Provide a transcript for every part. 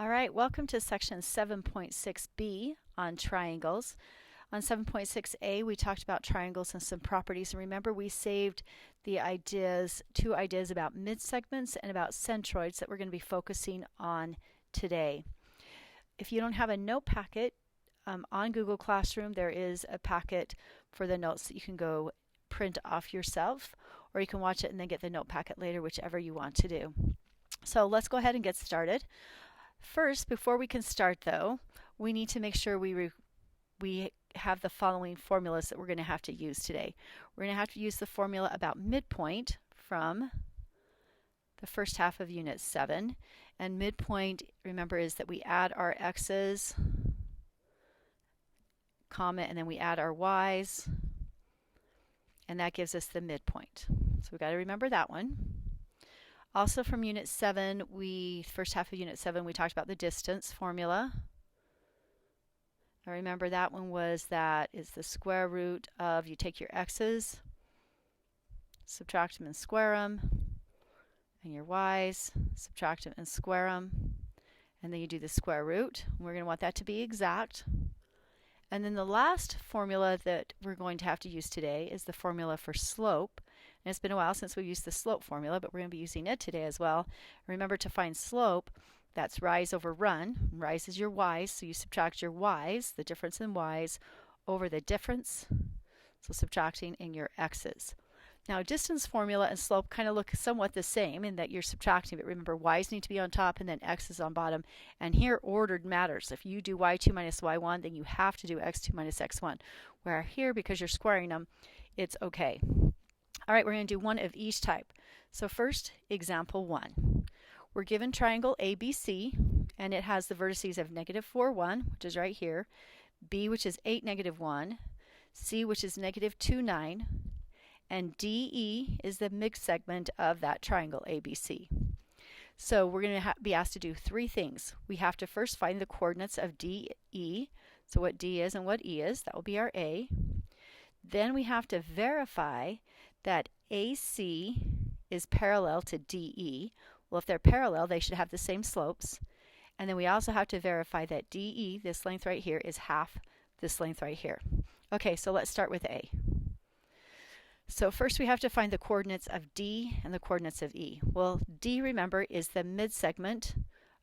All right, welcome to section 7.6b on triangles. On 7.6a, we talked about triangles and some properties. And remember, we saved the two ideas about midsegments and about centroids that we're going to be focusing on today. If you don't have a note packet on Google Classroom, there is a packet for the notes that you can go print off yourself, or you can watch it and then get the note packet later, whichever you want to do. So let's go ahead and get started. First, before we can start though, we need to make sure we have the following formulas that we're going to have to use today. We're going to have to use the formula about midpoint from the first half of Unit 7. And midpoint, remember, is that we add our x's, comma, and then we add our y's, and that gives us the midpoint. So we've got to remember that one. Also from Unit 7, first half of Unit 7, we talked about the distance formula. Now remember that one is the square root of, you take your x's, subtract them and square them, and your y's, subtract them and square them, and then you do the square root. We're going to want that to be exact. And then the last formula that we're going to have to use today is the formula for slope. And it's been a while since we used the slope formula, but we're going to be using it today as well. Remember, to find slope, that's rise over run. Rise is your y's, so you subtract your y's, the difference in y's, over the difference, so subtracting in your x's. Now, distance formula and slope kind of look somewhat the same in that you're subtracting, but remember, y's need to be on top and then x's on bottom. And here, ordered matters. If you do y2 minus y1, then you have to do x2 minus x1. Where here, because you're squaring them, it's okay. All right, we're going to do one of each type. So first, example 1. We're given triangle ABC, and it has the vertices of -4, 1, which is right here, B, which is 8, -1, C, which is -2, 9, and DE is the midsegment of that triangle ABC. So we're going to be asked to do three things. We have to first find the coordinates of DE, so what D is and what E is, that will be our A. Then we have to verify that AC is parallel to DE. Well, if they're parallel, they should have the same slopes. And then we also have to verify that DE, this length right here, is half this length right here. Okay, so let's start with A. So first we have to find the coordinates of D and the coordinates of E. Well, D, remember, is the midsegment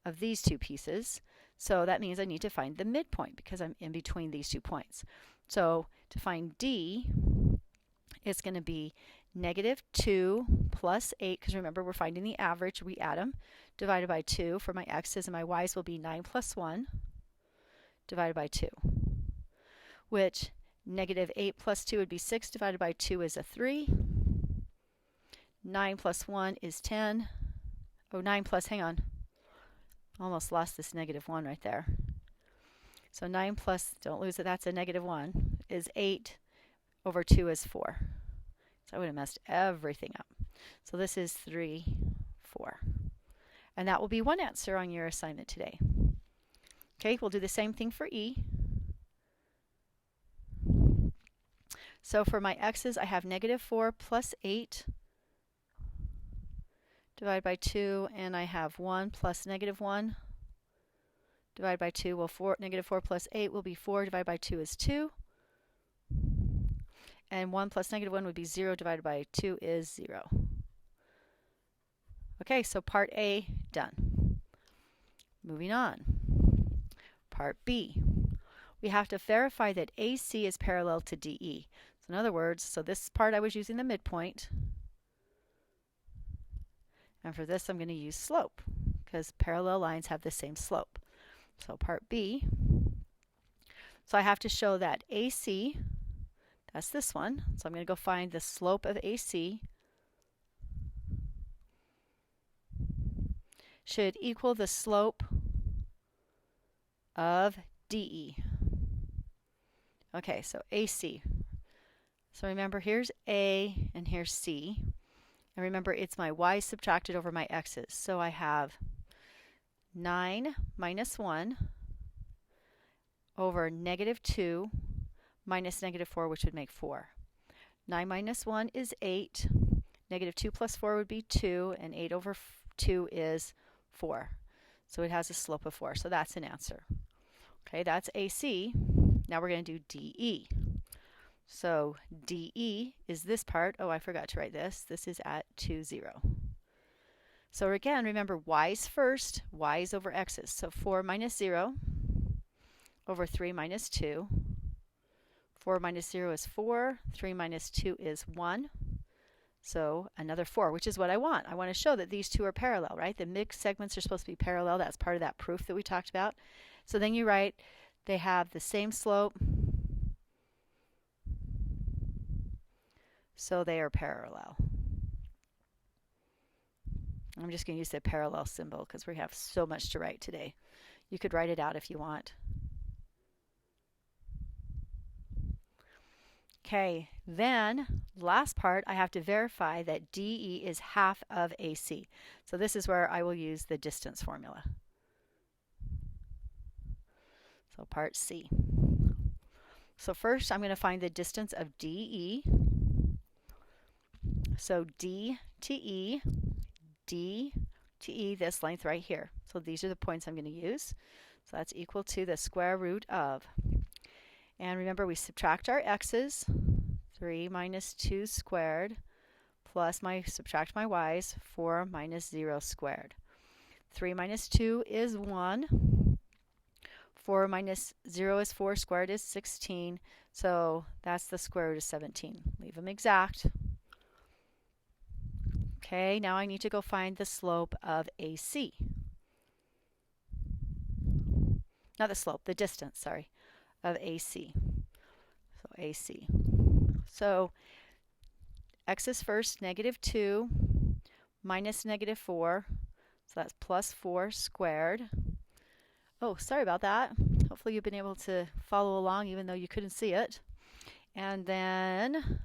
of these two pieces. So that means I need to find the midpoint because I'm in between these 2 points. So to find D, it's going to be -2 plus 8, because remember we're finding the average, we add them, divided by 2 for my x's, and my y's will be 9 plus 1 divided by 2, which -8 plus 2 would be 6 divided by 2 is a 3. 9 plus 1 is 10. Oh, 9 plus, hang on. Almost lost this -1 right there. So 9 plus, don't lose it, that's a -1, is 8 over 2 is 4. So I would have messed everything up. So this is 3, 4. And that will be one answer on your assignment today. Okay, we'll do the same thing for E. So for my x's, I have -4 plus 8 divided by 2, and I have 1 plus -1 divided by 2. Well, -4 plus 8 will be 4 divided by 2 is 2. And 1 plus -1 would be 0 divided by 2 is 0. Okay, so part A done. Moving on. Part B. We have to verify that AC is parallel to DE. So in other words, so this part I was using the midpoint. And for this I'm going to use slope because parallel lines have the same slope. So part B. So I have to show that AC, that's this one. So I'm going to go find the slope of AC should equal the slope of DE. Okay, so AC. So remember, here's A and here's C. And remember, it's my y subtracted over my x's. So I have 9 minus 1 over -2 minus -4, which would make 4. 9 minus 1 is 8. -2 plus 4 would be 2, and 8 over 2 is 4. So it has a slope of 4. So that's an answer. Okay, that's AC. Now we're going to do DE. So DE is this part. Oh, I forgot to write this. This is at 2, 0. So again, remember y's first, y's over x's. So 4 minus 0 over 3 minus 2. 4 minus 0 is 4. 3 minus 2 is 1. So another 4, which is what I want. I want to show that these two are parallel, right? The mixed segments are supposed to be parallel. That's part of that proof that we talked about. So then you write they have the same slope, so they are parallel. I'm just going to use the parallel symbol because we have so much to write today. You could write it out if you want. Okay, then last part, I have to verify that DE is half of AC. So this is where I will use the distance formula. So part C. So first I'm going to find the distance of DE. So D to E, D to E, this length right here. So these are the points I'm going to use. So that's equal to the square root of. And remember, we subtract our x's. 3 minus 2 squared plus subtract my y's, 4 minus 0 squared. 3 minus 2 is 1. 4 minus 0 is 4 squared is 16. So that's the square root of 17. Leave them exact. Okay, now I need to go find the slope of AC. Not the slope, the distance, sorry, of AC. So AC. So x is first, negative 2 minus negative 4. So that's plus 4 squared. Oh, sorry about that. Hopefully you've been able to follow along even though you couldn't see it. And then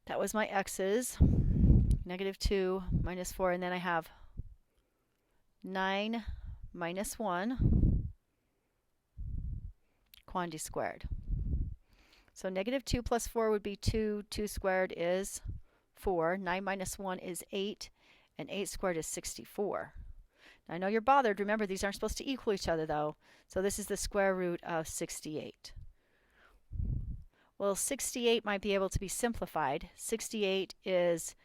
that was my x's. Negative 2 minus 4. And then I have 9 minus 1 quantity squared. So negative 2 plus 4 would be 2. 2 squared is 4. 9 minus 1 is 8. And 8 squared is 64. Now, I know you're bothered. Remember, these aren't supposed to equal each other, though. So this is the square root of 68. Well, 68 might be able to be simplified. 68 is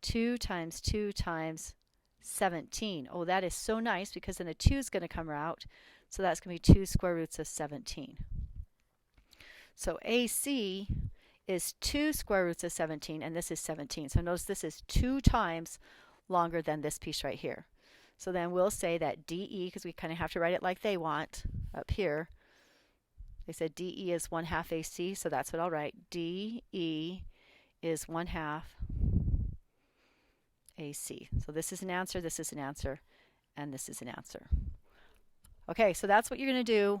2 times 2 times 17. Oh, that is so nice because then a 2 is going to come out. So that's going to be 2 square roots of 17. So AC is 2 square roots of 17, and this is 17. So notice this is 2 times longer than this piece right here. So then we'll say that DE, because we kind of have to write it like they want up here. They said DE is 1/2 AC, so that's what I'll write. DE is 1/2 AC. So this is an answer, this is an answer, and this is an answer. Okay, so that's what you're going to do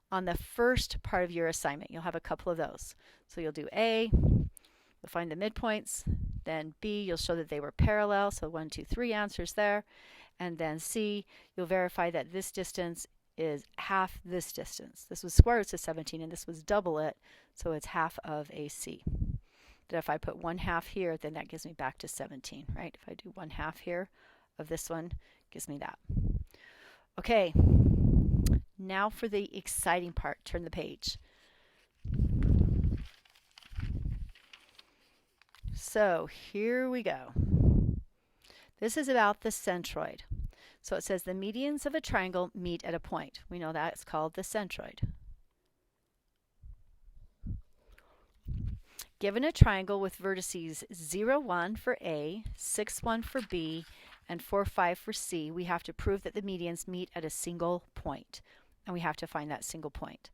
on the first part of your assignment. You'll have a couple of those. So you'll do A, you'll find the midpoints, then B, you'll show that they were parallel, so 1, 2, 3 answers there, and then C, you'll verify that this distance is half this distance. This was square roots of 17 and this was double it, so it's half of AC. That if I put 1/2 here, then that gives me back to 17, right? If I do 1/2 here of this one, gives me that. Okay, now for the exciting part. Turn the page. So here we go. This is about the centroid. So it says the medians of a triangle meet at a point. We know that it's called the centroid. Given a triangle with vertices 0, 1 for A, 6, 1 for B, and 4, 5 for C, we have to prove that the medians meet at a single point. And we have to find that single point.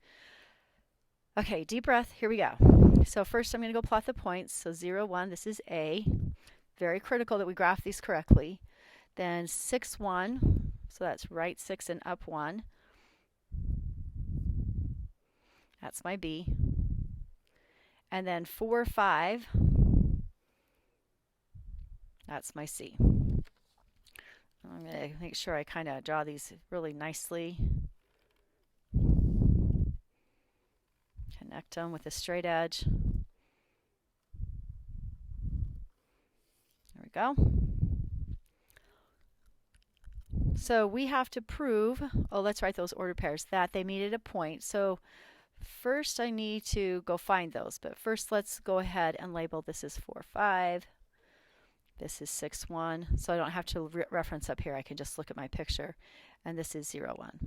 Okay, deep breath, here we go. So first I'm going to go plot the points. So 0, 1, this is A. Very critical that we graph these correctly. Then 6, 1, so that's right 6 and up 1. That's my B. And then 4, 5, that's my C. I'm going to make sure I kind of draw these really nicely. Connect them with a straight edge. There we go. So we have to prove, oh, let's write those ordered pairs, that they meet at a point. So first I need to go find those, but first let's go ahead and label this is 4, 5. This is 6, 1. So I don't have to reference up here. I can just look at my picture. And this is 0, 1.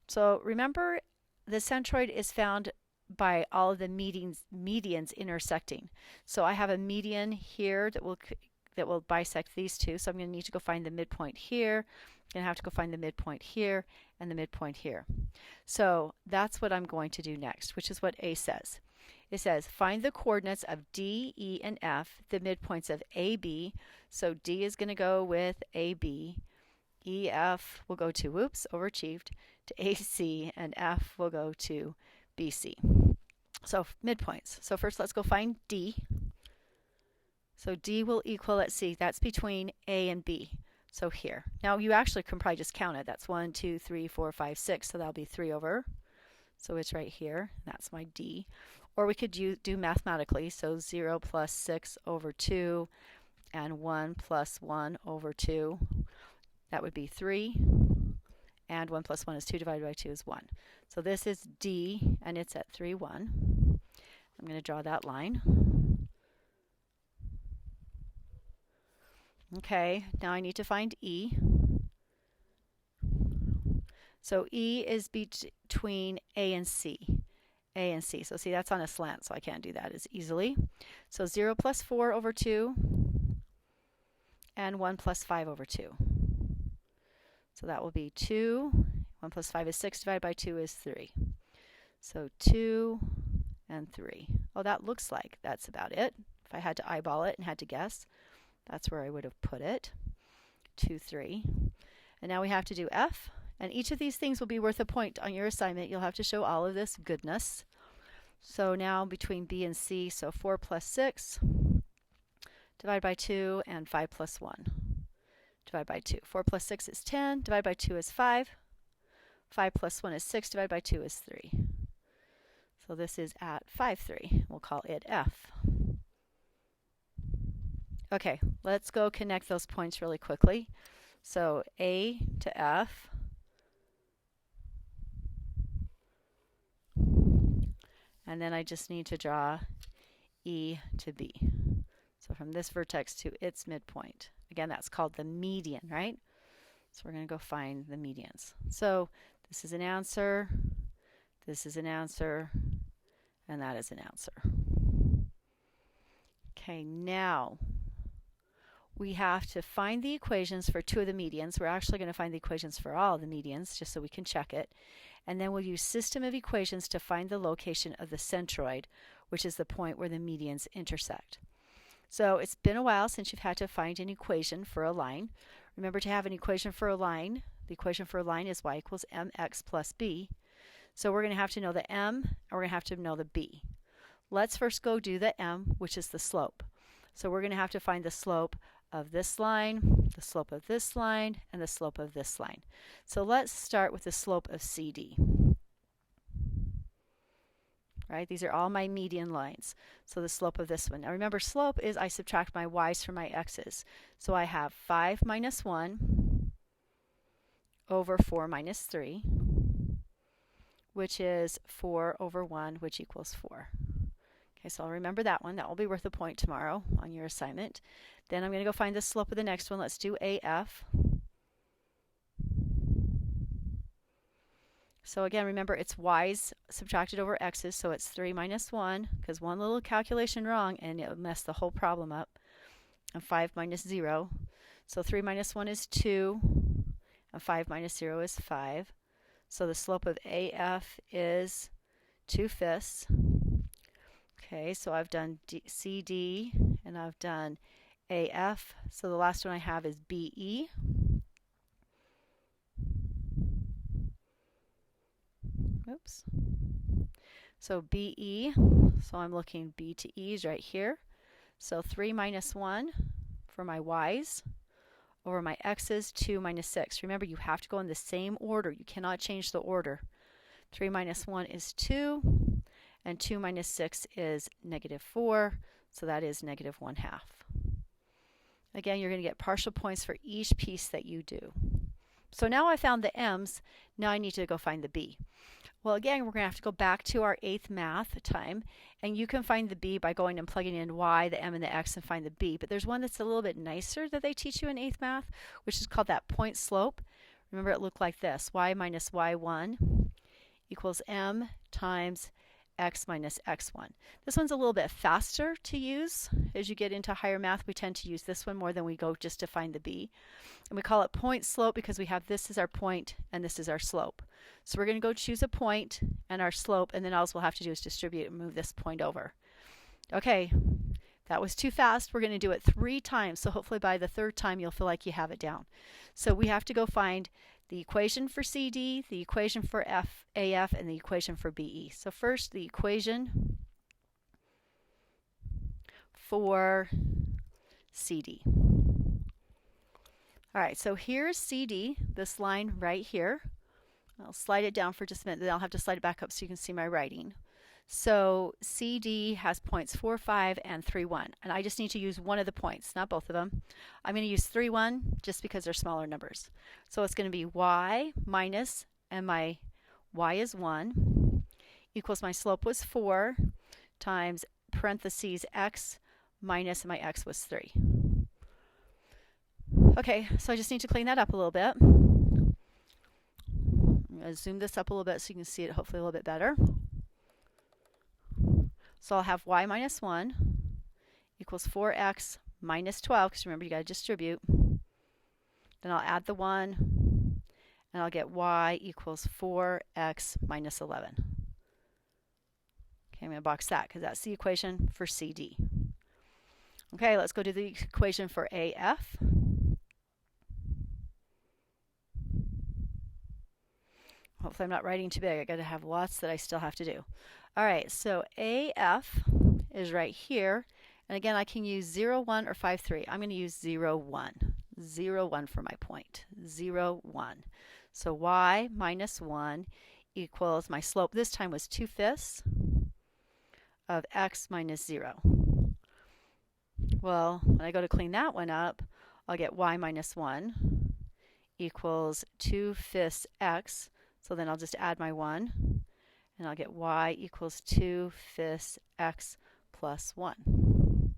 So remember, the centroid is found by all of the medians intersecting. So I have a median here that will bisect these two. So I'm going to need to go find the midpoint here. I'm going to have to go find the midpoint here and the midpoint here. So that's what I'm going to do next, which is what A says. It says find the coordinates of D, E, and F, the midpoints of AB. So D is going to go with AB. E, F will go to, whoops, overachieved, to AC, and F will go to BC. So midpoints. So first let's go find D. So D will equal, let's see, that's between A and B. So here. Now you actually can probably just count it. That's 1, 2, 3, 4, 5, 6. So that'll be 3 over. So it's right here. That's my D. Or we could do mathematically. So 0 plus 6 over 2 and 1 plus 1 over 2. That would be 3. And 1 plus 1 is 2 divided by 2 is 1. So this is D, and it's at 3, 1. I'm going to draw that line. Okay, now I need to find E. So E is between A and C. A and C. So see, that's on a slant, so I can't do that as easily. So 0 plus 4 over 2 and 1 plus 5 over 2. So that will be 2. 1 plus 5 is 6 divided by 2 is 3. So 2 and 3. Oh, that looks like that's about it. If I had to eyeball it and had to guess, that's where I would have put it. 2, 3. And now we have to do F. And each of these things will be worth a point on your assignment. You'll have to show all of this goodness. So now between B and C, so 4 plus 6 divided by 2 and 5 plus 1 divided by 2. 4 plus 6 is 10, divided by 2 is 5. 5 plus 1 is 6, divided by 2 is 3. So this is at 5, 3. We'll call it F. Okay, let's go connect those points really quickly. So A to F. And then I just need to draw E to B. So from this vertex to its midpoint. Again, that's called the median, right? So we're going to go find the medians. So this is an answer, this is an answer, and that is an answer. Okay, now we have to find the equations for 2 of the medians. We're actually going to find the equations for all of the medians, just so we can check it. And then we'll use system of equations to find the location of the centroid, which is the point where the medians intersect. So it's been a while since you've had to find an equation for a line. Remember, to have an equation for a line, the equation for a line is y equals mx plus b. So we're going to have to know the m, and we're going to have to know the b. Let's first go do the m, which is the slope. So we're going to have to find the slope of this line, the slope of this line, and the slope of this line. So let's start with the slope of CD. Right? These are all my median lines. So the slope of this one. Now remember, slope is I subtract my y's from my x's. So I have 5 minus 1 over 4 minus 3, which is 4 over 1, which equals 4. Okay, so I'll remember that one. That will be worth a point tomorrow on your assignment. Then I'm going to go find the slope of the next one. Let's do AF. So again, remember, it's y's subtracted over x's, so it's 3 minus 1, because one little calculation wrong and it'll mess the whole problem up. And 5 minus 0. So 3 minus 1 is 2, and 5 minus 0 is 5. So the slope of AF is 2/5. Okay, so I've done CD, and I've done AF. So the last one I have is BE. Oops. So BE, so I'm looking B to E is right here. So 3 minus 1 for my y's over my x's, 2 minus 6. Remember, you have to go in the same order. You cannot change the order. 3 minus 1 is 2, and 2 minus 6 is -4, so that is -1/2. Again, you're going to get partial points for each piece that you do. So now I found the m's, now I need to go find the b. Well, again, we're going to have to go back to our 8th math time, and you can find the b by going and plugging in y, the m, and the x and find the b. But there's one that's a little bit nicer that they teach you in 8th math, which is called that point slope. Remember, it looked like this: y minus y1 equals m times x minus x1. This one's a little bit faster to use. As you get into higher math, we tend to use this one more than we go just to find the b. And we call it point slope because we have this is our point and this is our slope. So we're going to go choose a point and our slope, and then all we'll have to do is distribute and move this point over. Okay, that was too fast. We're going to do it 3 times, so hopefully by the 3rd time you'll feel like you have it down. So we have to go find the equation for CD, the equation for AF, and the equation for BE. So first, the equation for CD. All right, so here's CD, this line right here. I'll slide it down for just a minute, then I'll have to slide it back up so you can see my writing. So CD has points 4, 5, and 3, 1. And I just need to use one of the points, not both of them. I'm going to use 3, 1 just because they're smaller numbers. So it's going to be y minus, and my y is 1, equals my slope was 4, times parentheses x minus, and my x was 3. Okay, so I just need to clean that up a little bit. I'm going to zoom this up a little bit so you can see it hopefully a little bit better. So I'll have y minus 1 equals 4x minus 12, because remember you got to distribute. Then I'll add the 1, and I'll get y equals 4x minus 11. Okay, I'm going to box that because that's the equation for CD. Okay, let's go to the equation for AF. Hopefully I'm not writing too big. I got to have lots that I still have to do. All right, so AF is right here. And again, I can use 0, 1, or 5, 3. I'm going to use 0, 1. 0, 1 for my point. 0, 1. So y minus 1 equals, my slope this time was 2/5 of x minus 0. Well, when I go to clean that one up, I'll get y minus 1 equals 2/5 x. So then I'll just add my 1, and I'll get y equals 2/5 x plus 1.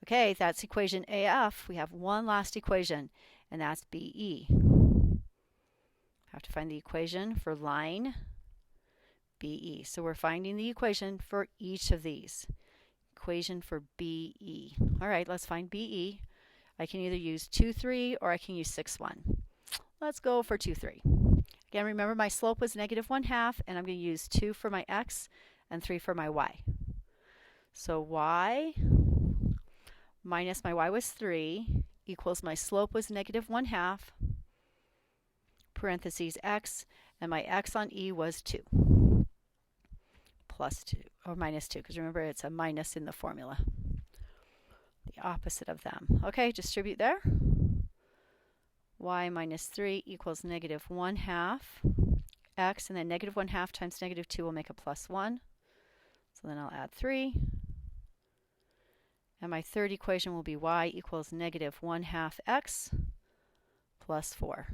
Okay, that's equation AF. We have one last equation, and that's BE. I have to find the equation for line BE. So we're finding the equation for each of these. Equation for BE. All right, let's find BE. I can either use 2, 3, or I can use 6, 1. Let's go for 2, 3. Again, remember my slope was -1/2, and I'm going to use 2 for my x and 3 for my y. So y minus my y was 3 equals my slope was -1/2, parentheses x, and my x on E was 2. Plus 2, or minus 2, because remember it's a minus in the formula. The opposite of them. Okay, distribute there. Y minus 3 equals -1/2 x, and then -1/2 times -2 will make a plus 1. So then I'll add 3. And my third equation will be y equals -1/2 x plus 4.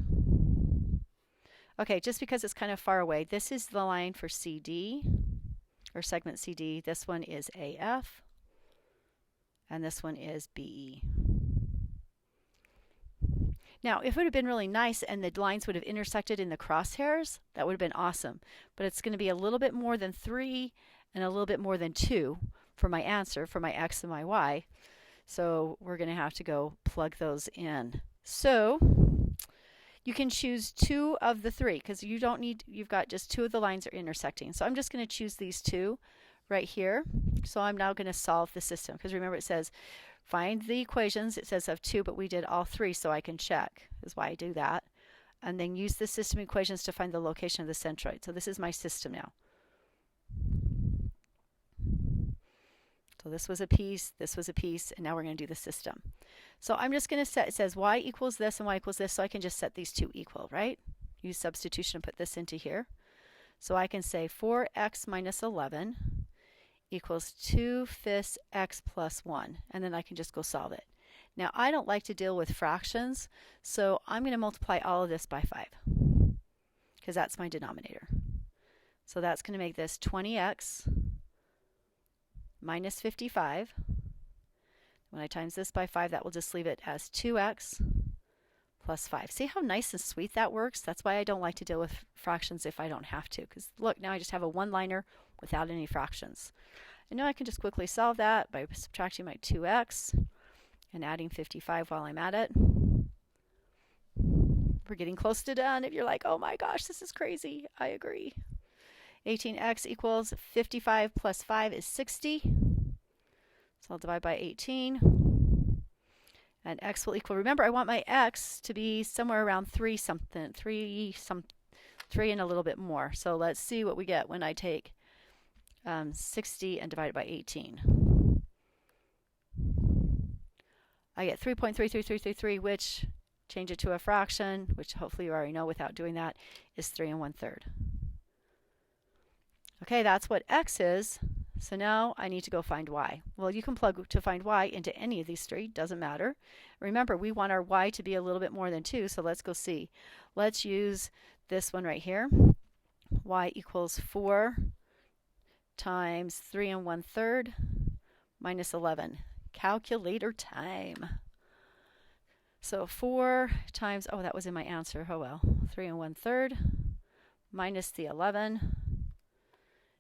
Okay, just because it's kind of far away, this is the line for CD, or segment CD. This one is AF, and this one is BE. Now, if it would have been really nice and the lines would have intersected in the crosshairs, that would have been awesome. But it's going to be a little bit more than 3 and a little bit more than 2 for my answer, for my x and my y. So we're going to have to go plug those in. So you can choose 2 of the 3 because you don't need, you've got just 2 of the lines are intersecting. So I'm just going to choose these 2 right here. So I'm now going to solve the system, because remember it says find the equations. It says of 2, but we did all 3, so I can check. Is why I do that. And then use the system equations to find the location of the centroid. So this is my system now. So this was a piece, and now we're going to do the system. So I'm just going to set, it says y equals this and y equals this, so I can just set these 2 equal, right? Use substitution and put this into here. So I can say 4x minus 11 equals 2/5 x plus 1. And then I can just go solve it. Now, I don't like to deal with fractions, so I'm going to multiply all of this by 5 because that's my denominator. So that's going to make this 20x minus 55. When I times this by 5, that will just leave it as 2x plus 5. See how nice and sweet that works? That's why I don't like to deal with fractions if I don't have to. Because look, now I just have a one-liner without any fractions. I know I can just quickly solve that by subtracting my 2x and adding 55 while I'm at it. We're getting close to done. If you're like, oh my gosh, this is crazy, I agree. 18x equals 55 plus 5 is 60. So I'll divide by 18. And x will equal, remember I want my x to be somewhere around 3 something, 3 and a little bit more. So let's see what we get when I take 60 and divide it by 18. I get 3.33333, which, change it to a fraction, which hopefully you already know without doing that, is 3 1/3. Okay, that's what x is. So now I need to go find y. Well, you can plug to find y into any of these three, doesn't matter. Remember, we want our y to be a little bit more than 2, so let's go see. Let's use this one right here. Y equals 4 times 3 1/3 minus 11. Calculator time. So 4 times, oh, that was in my answer, oh well, 3 1/3 minus the 11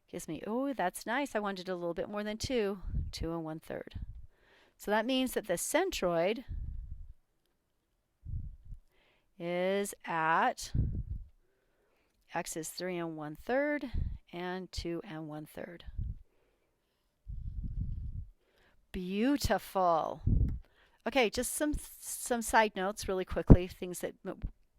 gives me, oh, that's nice, I wanted a little bit more than 2, 2 1/3. So that means that the centroid is at, x is 3 1/3 and 2 1/3. Beautiful. Okay, just some side notes really quickly, things that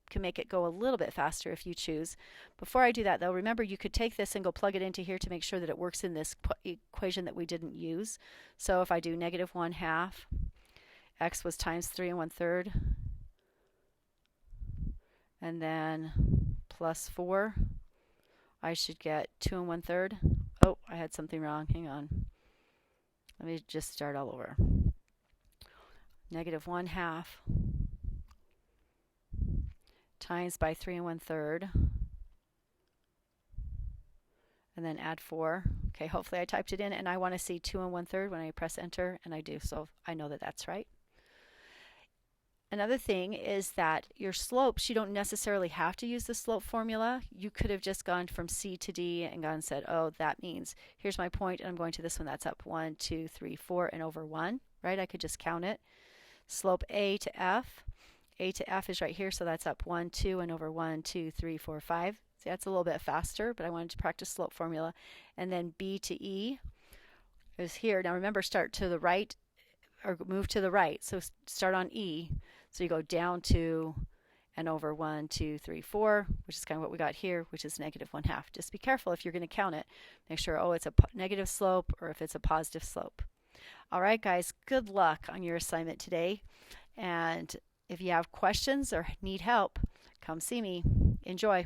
can make it go a little bit faster if you choose. Before I do that though, remember you could take this and go plug it into here to make sure that it works in this equation that we didn't use. So if I do negative 1/2, x was times 3 1/3, and then plus 4, I should get 2 1/3. Oh, I had something wrong, hang on. Let me just start all over. Negative 1/2 times by 3 1/3, and then add 4. Okay, hopefully I typed it in, and I want to see 2 1/3 when I press enter, and I do, so I know that that's right. Another thing is that your slopes, you don't necessarily have to use the slope formula. You could have just gone from C to D and gone and said, oh, that means here's my point, and I'm going to this one, that's up 1, 2, 3, 4, and over 1, right? I could just count it. Slope A to F. A to F is right here, so that's up 1, 2, and over 1, 2, 3, 4, 5. See, that's a little bit faster, but I wanted to practice slope formula. And then B to E is here. Now remember, start to the right, or move to the right. So start on E. So you go down 2 and over 1, 2, 3, 4, which is kind of what we got here, which is negative 1/2. Just be careful if you're going to count it. Make sure, oh, it's a negative slope or if it's a positive slope. All right, guys, good luck on your assignment today. And if you have questions or need help, come see me. Enjoy.